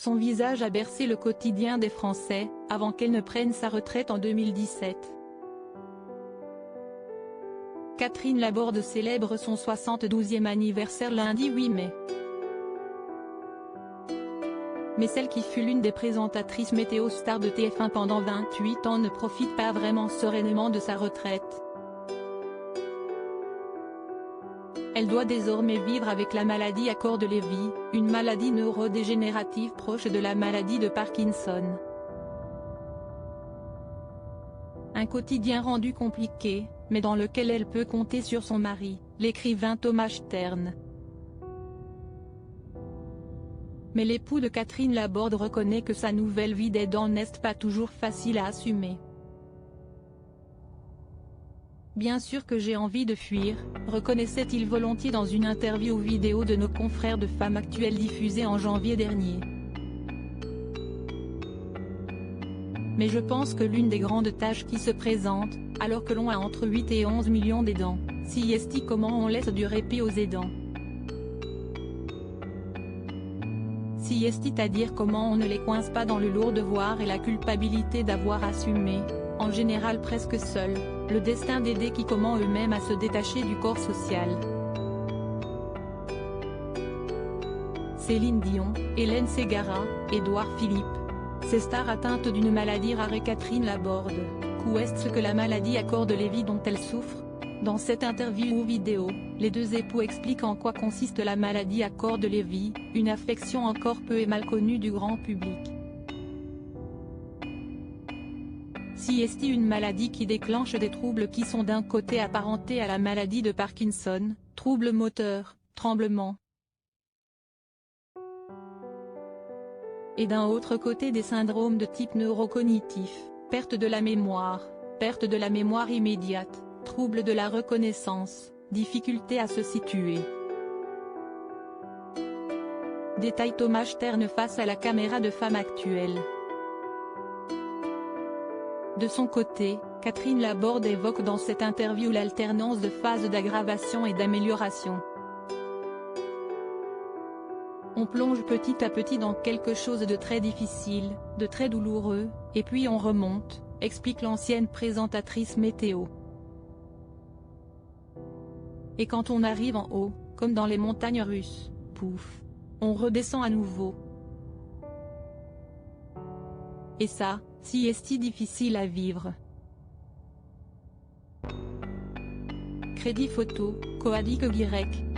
Son visage a bercé le quotidien des Français, avant qu'elle ne prenne sa retraite en 2017. Catherine Laborde célèbre son 72e anniversaire lundi 8 mai. Mais celle qui fut l'une des présentatrices météo stars de TF1 pendant 28 ans ne profite pas vraiment sereinement de sa retraite. Elle doit désormais vivre avec la maladie à corps de Lévy, une maladie neurodégénérative proche de la maladie de Parkinson. Un quotidien rendu compliqué, mais dans lequel elle peut compter sur son mari, l'écrivain Thomas Stern. Mais l'époux de Catherine Laborde reconnaît que sa nouvelle vie d'aidant n'est pas toujours facile à assumer. Bien sûr que j'ai envie de fuir, reconnaissait-il volontiers dans une interview vidéo de nos confrères de Femmes Actuelles diffusée en janvier dernier. Mais je pense que l'une des grandes tâches qui se présentent, alors que l'on a entre 8 et 11 millions d'aidants, c'est comment on laisse du répit aux aidants. C'est-à-dire comment on ne les coince pas dans le lourd devoir et la culpabilité d'avoir assumé, en général presque seul, le destin d'aider qui commencent eux-mêmes à se détacher du corps social. Céline Dion, Hélène Ségara, Édouard Philippe. Ces stars atteintes d'une maladie rare et Catherine Laborde, qu'est-ce que la maladie à corps de Lévy dont elle souffre? Dans cette interview vidéo, les deux époux expliquent en quoi consiste la maladie à corps de Lévy, une affection encore peu et mal connue du grand public. C'est une maladie qui déclenche des troubles qui sont d'un côté apparentés à la maladie de Parkinson, troubles moteurs, tremblements, et d'un autre côté des syndromes de type neurocognitif, perte de la mémoire immédiate, troubles de la reconnaissance, difficulté à se situer. Détaille Thomas Stern face à la caméra de Femmes Actuelles. De son côté, Catherine Laborde évoque dans cette interview l'alternance de phases d'aggravation et d'amélioration. On plonge petit à petit dans quelque chose de très difficile, de très douloureux, et puis on remonte, explique l'ancienne présentatrice météo. Et quand on arrive en haut, comme dans les montagnes russes, pouf, on redescend à nouveau. Et ça, c'est difficile à vivre. Crédit photo, Coadic Y.